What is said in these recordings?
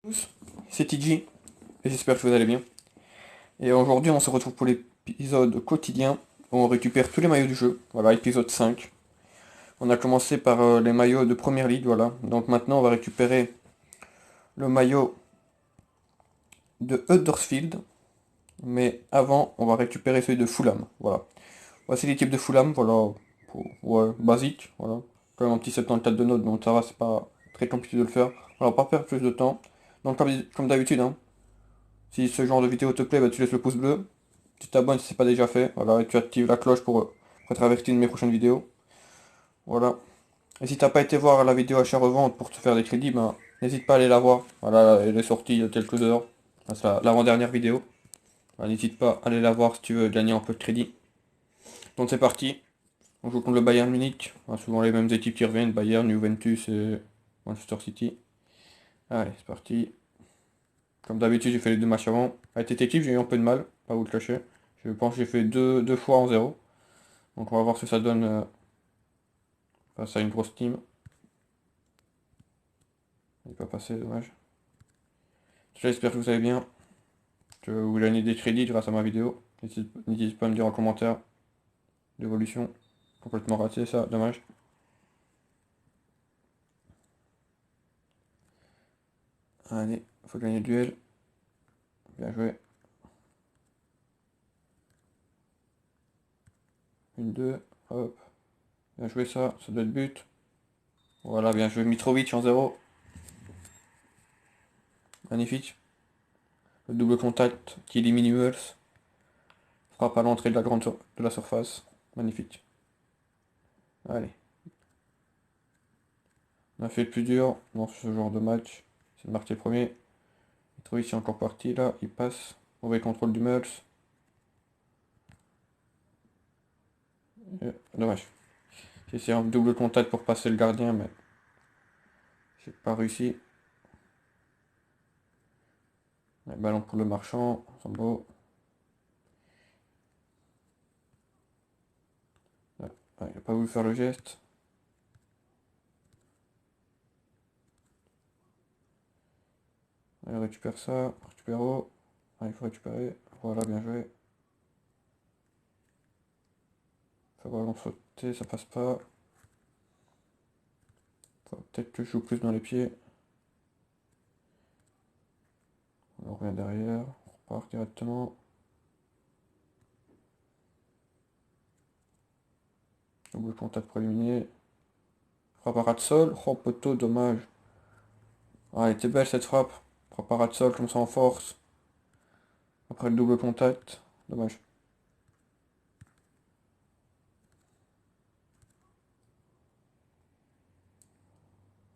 Tous, c'est TG et j'espère que vous allez bien. Et aujourd'hui on se retrouve pour l'épisode quotidien où on récupère tous les maillots du jeu. Voilà, épisode 5. On a commencé par les maillots de Première Ligue, voilà. Donc maintenant on va récupérer le maillot de Huddersfield. Mais avant on va récupérer celui de Fulham. Voilà. Voici l'équipe de Fulham, voilà. Ouais, basique, voilà. Quand même un petit 74 de notes, donc ça va, c'est pas très compliqué de le faire. On va pas perdre plus de temps. Donc comme d'habitude, hein. Si ce genre de vidéo te plaît, bah, tu laisses le pouce bleu. Tu t'abonnes si c'est pas déjà fait. Voilà, et tu actives la cloche pour être averti de mes prochaines vidéos. Voilà. Et si t'as pas été voir la vidéo achat-revente pour te faire des crédits, ben n'hésite pas à aller la voir. Voilà, elle est sortie il y a quelques heures. C'est l'avant-dernière vidéo. Voilà, n'hésite pas à aller la voir si tu veux gagner un peu de crédit. Donc c'est parti. On joue contre le Bayern Munich. Voilà, souvent les mêmes équipes qui reviennent, Bayern, Juventus et Manchester City. Allez, c'est parti. Comme d'habitude, j'ai fait les deux matchs avant. Avec cette équipe, j'ai eu un peu de mal, pas vous le cacher. Je pense que j'ai fait deux fois en zéro. Donc on va voir ce que ça donne face à une grosse team. Il n'est pas passé, dommage. J'espère que vous allez bien, que vous gagnez des crédits grâce à ma vidéo. N'hésitez pas à me dire en commentaire l'évolution. Complètement raté ça, dommage. Allez, faut gagner le duel. Bien joué. Une, deux, hop. Bien joué ça doit être but. Voilà, bien joué. Mitrovic en zéro. Magnifique. Le double contact qui élimine Hummels. Frappe à l'entrée de de la surface. Magnifique. Allez. On a fait le plus dur dans ce genre de match. C'est de marquer le premier. Mitrovic est encore parti là. Il passe. Mauvais contrôle du Hummels. Dommage. J'ai essayé un double contact pour passer le gardien, mais j'ai pas réussi. Ouais, ballon pour le marchand. Sambo. Ouais, ouais, il a pas voulu faire le geste. Allez, récupère ça. Récupère haut. Ah, il faut récupérer. Voilà, bien joué. Faut vraiment sauter, ça passe pas. Faut peut-être que je joue plus dans les pieds. On revient derrière. On repart directement. Double contact pour éliminer. Frappe à ras de sol. Oh, poteau, dommage. Ah, elle était belle cette frappe. Frappe à ras de sol comme ça en force. Après le double contact. Dommage.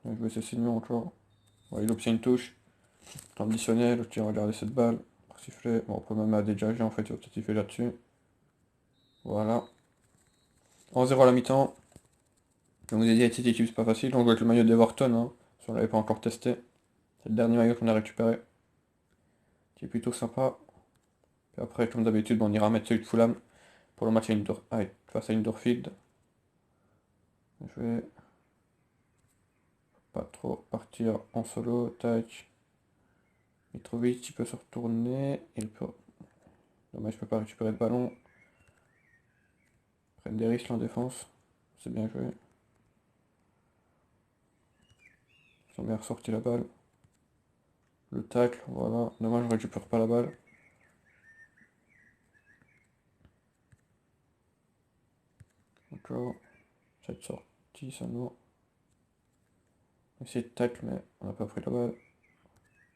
Bien joué, c'est Signon encore. Ouais, il obtient une touche. Traditionnel, ok, regardez cette balle. Sifflet. Bon, on peut même la dégager en fait, il va peut-être siffler là-dessus. Voilà. 1-0 à la mi-temps. Comme je vous ai dit, avec cette équipe, c'est pas facile. On joue avec le maillot d'Everton, hein, si on l'avait pas encore testé. C'est le dernier maillot qu'on a récupéré. Qui est plutôt sympa. Puis après, comme d'habitude, bon, on ira mettre celui de Fulham pour le match face à Indoorfield. Je vais pas trop partir en solo. Tac. Mitrovic, il peut se retourner. Il peut. Dommage, je peux pas récupérer le ballon. Prendre des risques en défense. C'est bien joué. Ils ont bien ressorti la balle. Le tacle, voilà. Dommage, je récupère pas la balle. Encore. Cette sortie, ça non. Essayer de tacle, mais on n'a pas pris la balle.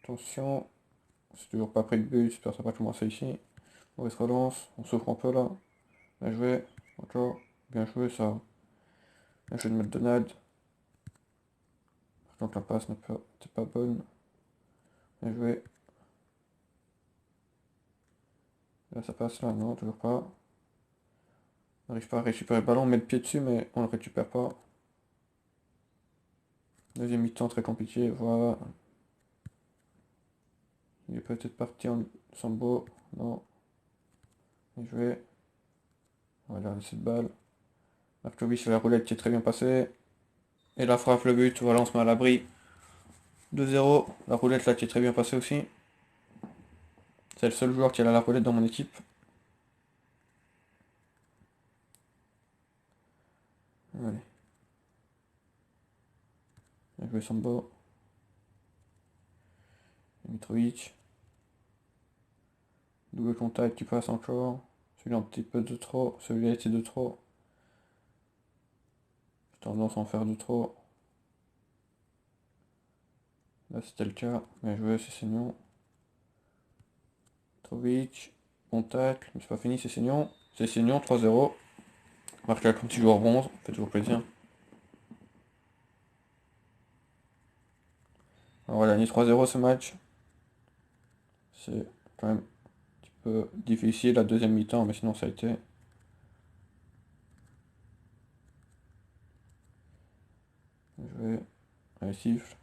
Attention. C'est toujours pas pris de but. J'espère que ça va pas commencer ici. Mauvaise relance. On souffre un peu là. Bien joué. Encore. Bien joué ça. Bien joué de McDonald. Par contre la passe n'était pas bonne. Bien joué. Là ça passe là. Non, toujours pas. On n'arrive pas à récupérer le ballon. On met le pied dessus, mais on le récupère pas. Deuxième mi-temps très compliqué. Voilà. Il est peut-être parti en sambo. Non. Bien joué. On va garder cette balle. Markovic sur la roulette qui est très bien passée. Et la frappe, le but. Voilà, on se met à l'abri 2-0. La roulette là qui est très bien passée aussi. C'est le seul joueur qui a la roulette dans mon équipe. Allez. Bien joué Sambo. Mitrovic. Double contact qui passe encore. Celui-là un petit peu de trop. Celui-là était de trop. J'ai tendance à en faire de trop. Là c'était le cas. Bien joué, c'est Seignon. Mitrovic. Contact. Mais c'est pas fini, c'est Seignon. C'est Seignon, 3-0. Marqué comme petit joueur bronze. Ça fait toujours plaisir. Alors on a gagné 3-0 ce match. C'est quand même un petit peu difficile la deuxième mi-temps, mais sinon ça a été. Joué. Allez, siffle.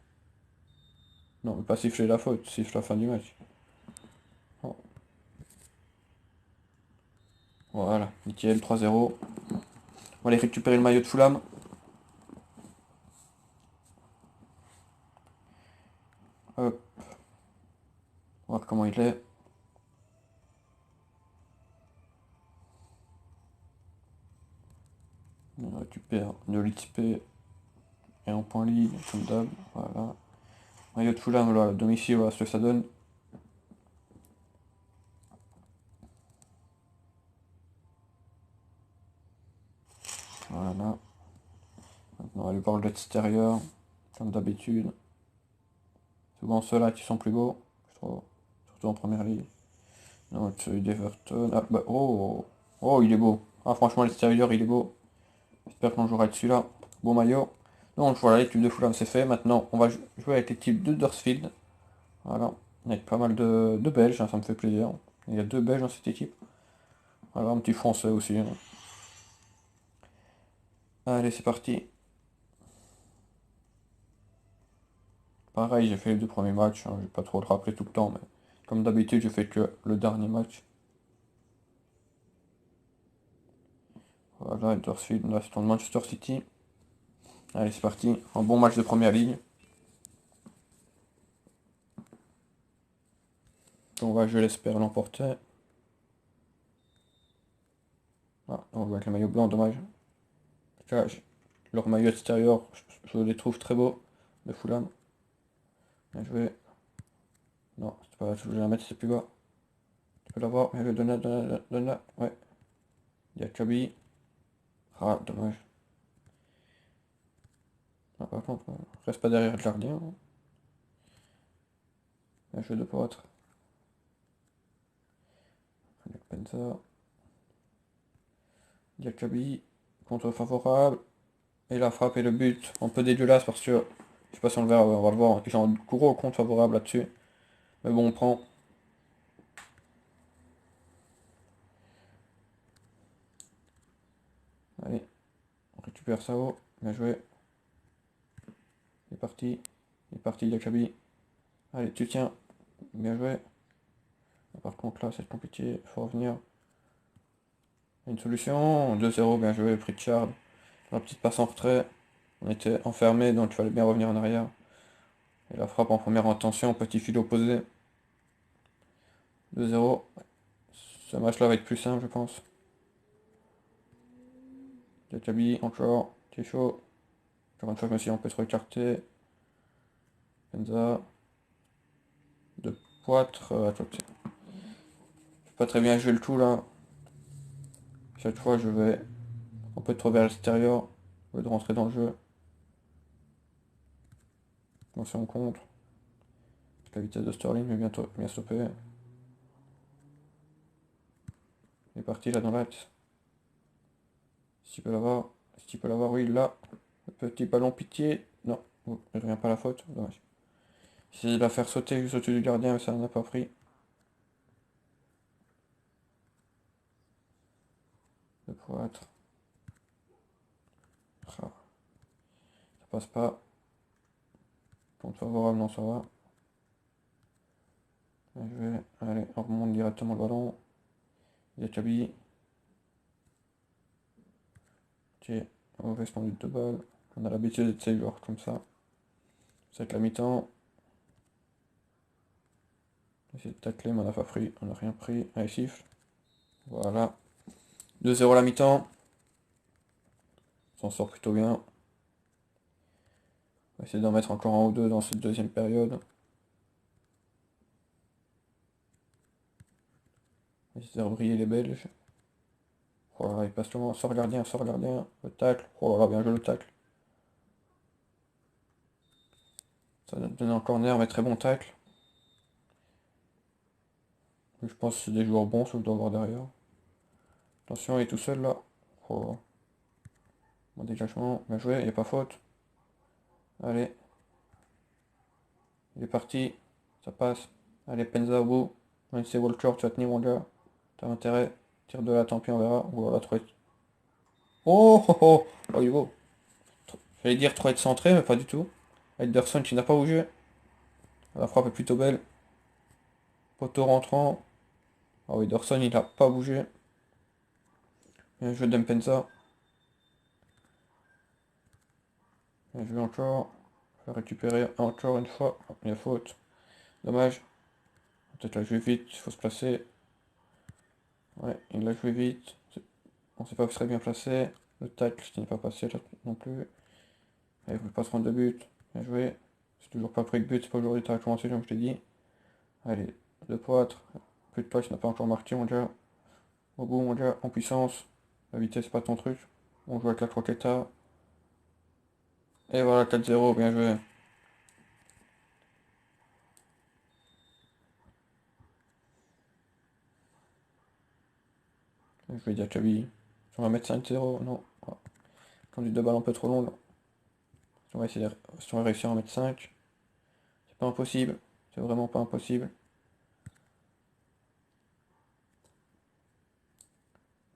Non, mais pas siffler la faute, siffle la fin du match. Oh. Voilà, nickel, 3-0. On va aller récupérer le maillot de Fulham. Hop. On va voir comment il est. On récupère de l'XP et un point ligne, comme d'hab. Voilà. Maillot de Fulham, là, à domicile, voilà ce que ça donne. Voilà. Maintenant, on va aller voir l'extérieur, comme d'habitude. Souvent ceux-là qui sont plus beaux, je trouve. Surtout en première ligue. Donc celui d'Everton. Ah bah oh, oh il est beau. Ah franchement l'extérieur il est beau. J'espère qu'on jouera dessus là. Beau maillot. Donc voilà, l'équipe de Fulham c'est fait. Maintenant on va jouer avec l'équipe de Huddersfield. Voilà. Avec pas mal de Belges, hein, ça me fait plaisir. Il y a 2 Belges dans cette équipe. Voilà, un petit Français aussi, hein. Allez c'est parti. Pareil, j'ai fait les 2 premiers matchs, hein, je vais pas trop le rappeler tout le temps, mais comme d'habitude j'ai fait que le dernier match. Voilà, Huddersfield, là c'est en Manchester City. Allez, c'est parti. Un bon match de première ligne. On va, je l'espère, l'emporter. Ah, on voit avec le maillot blanc, dommage. Là, leur maillot extérieur, je les trouve très beaux. De Fulham. Bien joué. Non, c'est pas là, je voulais la mettre, c'est plus bas. Tu peux l'avoir. Bien joué, donne-la. Ouais. Il y a Kaby. Ah, dommage. Ah, par contre, reste pas derrière le gardien. Bien joué de Poitre. Avec Penza. Diakabi, contre favorable. Et la frappe et le but. Un peu dégueulasse parce que, je sais pas si on le verra, on va le voir. J'ai un gros compte favorable là-dessus. Mais bon, on prend. Allez, on récupère ça haut. Bien joué. Il est parti. Il est parti, Diakabi. Allez, tu tiens. Bien joué. Par contre, là, c'est compliqué. Il faut revenir. Une solution. 2-0, bien joué, Pritchard. La petite passe en retrait. On était enfermé, donc il fallait bien revenir en arrière. Et la frappe en première intention, petit fil opposé. 2-0. Ce match-là va être plus simple, je pense. Diakabi, encore. C'est chaud. Encore une fois, je me suis un peu trop écarté. Penza. De Poitre. Attends, j'ai pas très bien joué le tout là. Chaque fois, je vais un peu trop vers l'extérieur. Au lieu de rentrer dans le jeu. Attention on contre. La vitesse de Sterling est bientôt bien stoppé. Il est parti là dans l'axe. Si tu peux l'avoir. Si tu peux l'avoir, oui, là. Le petit ballon pitié. Non, oh, il revient pas à la faute. Dommage. Essayé de la faire sauter juste au-dessus du gardien, mais ça n'en a pas pris. Le Poitre. Ah, ça passe pas. Compte favorable, non, ça va. Je vais. Allez, on remonte directement le ballon. Diakabi. Ok, mauvaise conduite de balle. On a l'habitude de ces joueurs comme ça. C'est avec la mi-temps. On a essayé de tacler, mais on n'a pas pris. On n'a rien pris. Allez, siffle. Voilà. 2-0 la mi-temps. On s'en sort plutôt bien. On va essayer d'en mettre encore un ou deux dans cette deuxième période. On va essayer de faire briller les Belges. Oh là là, il passe loin. Sort gardien, sort gardien. Le tacle. Oh là là, bien joué le tacle. Ça donne un corner, mais très bon tacle. Je pense que c'est des joueurs bons, ce que je dois voir derrière. Attention, il est tout seul là. Oh. Bon dégagement, bien joué, il n'y a pas faute. Allez. Il est parti. Ça passe. Allez, Penza au bout. Même si c'est Walker, tu vas tenir mon gars. T'as intérêt. Tire de là, tant pis, on verra. Oh là là, trop... Oh oh oh. Oh, il est beau. J'allais dire trop être centré, mais pas du tout. Ederson qui n'a pas bougé. La frappe est plutôt belle. Poteau rentrant. Oh, Ederson, il n'a pas bougé. Bien joué Dempenza. Bien joué encore. Je vais récupérer encore une fois. Oh, il y a faute. Dommage. Peut-être la jouer vite, il faut se placer. Ouais, il l'a joué vite. On sait pas que serait bien placé. Le tacle qui n'est pas passé là non plus. Il ne voulait pas se rendre de but. Bien joué. C'est toujours pas pris de but, c'est pas aujourd'hui que tu as commencé comme je t'ai dit. Allez, deux poitres. Plus de place, il n'a pas encore marqué mon gars. Au bout mon gars, en puissance. La vitesse c'est pas ton truc. On joue avec la croqueta. Et voilà, 4-0, bien joué. Je vais dire Kaby. On va mettre 5-0, non. Ah. Conduit de balle un peu trop longue. Si on va essayer si on va réussir à en mettre 5. C'est pas impossible. C'est vraiment pas impossible.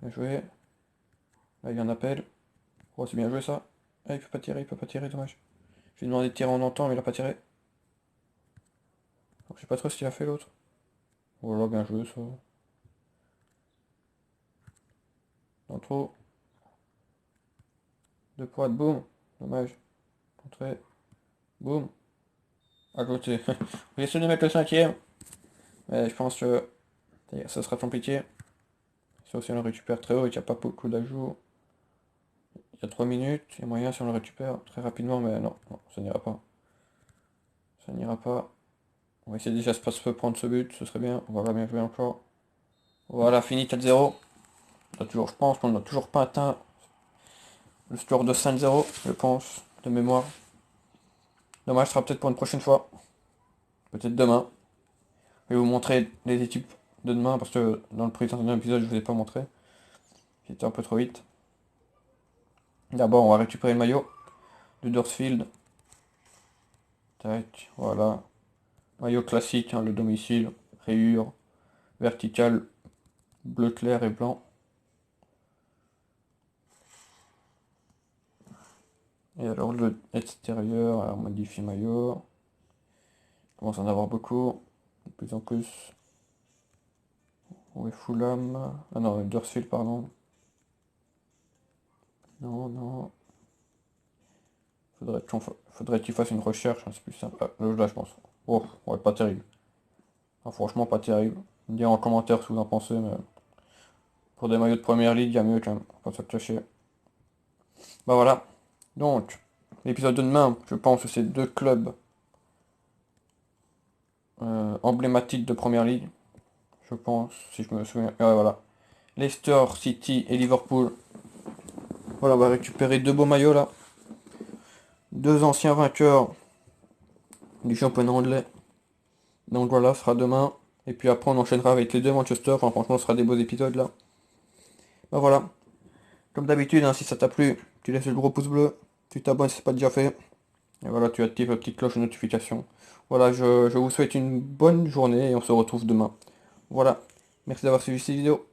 Bien joué. Là, il y a un appel. Oh, c'est bien joué ça. Ah, il peut pas tirer, il peut pas tirer, dommage. Je lui ai demandé de tirer en entend, mais il a pas tiré. Alors, je sais pas trop ce qu'il a fait l'autre. Voilà, bien joué ça. Dans le trou. Deux poids, boum. Dommage. Entrée. Boum. À côté. On va essayer de mettre le cinquième. Mais je pense que ça sera compliqué. Sauf si on le récupère très haut et qu'il n'y a pas beaucoup d'ajouts. Il y a 3 minutes. Il y a moyen si on le récupère très rapidement, mais non, non, ça n'ira pas. Ça n'ira pas. On va essayer déjà de se prendre ce but, ce serait bien. Voilà, bien joué encore. Voilà, fini 4-0. Je pense qu'on n'a toujours pas atteint le score de 5-0, je pense, de mémoire. Dommage, ce sera peut-être pour une prochaine fois. Peut-être demain. Je vais vous montrer les équipes de demain, parce que dans le précédent épisode, je ne vous ai pas montré. J'étais un peu trop vite. D'abord, on va récupérer le maillot du Dorsfield. Tac, voilà. Maillot classique, hein, le domicile, rayure, verticale, bleu clair et blanc. Et alors le extérieur, alors modifier maillot. Je commence à en avoir beaucoup, de plus en plus. Où est Fulham? Ah non, Dorsfield, pardon. Non, non. Faudrait qu'il fasse une recherche, hein, c'est plus simple. Ah, là, je pense. Oh, ouais, pas terrible. Ah, franchement, pas terrible. Me dire en commentaire ce que vous en pensez, mais pour des maillots de première ligue, il y a mieux quand même. Faut pas se cacher. Bah voilà. Donc, l'épisode de demain, je pense que c'est deux clubs emblématiques de première ligue. Je pense, si je me souviens. Ouais, voilà. Leicester City et Liverpool. Voilà, on va récupérer deux beaux maillots là. Deux anciens vainqueurs du championnat anglais. Donc voilà, ce sera demain. Et puis après, on enchaînera avec les deux Manchester. Enfin, franchement, ce sera des beaux épisodes là. Bah voilà. Comme d'habitude, hein, si ça t'a plu, tu laisses le gros pouce bleu. Tu t'abonnes si c'est pas déjà fait. Et voilà, tu actives la petite cloche de notification. Voilà, je vous souhaite une bonne journée et on se retrouve demain. Voilà. Merci d'avoir suivi cette vidéo.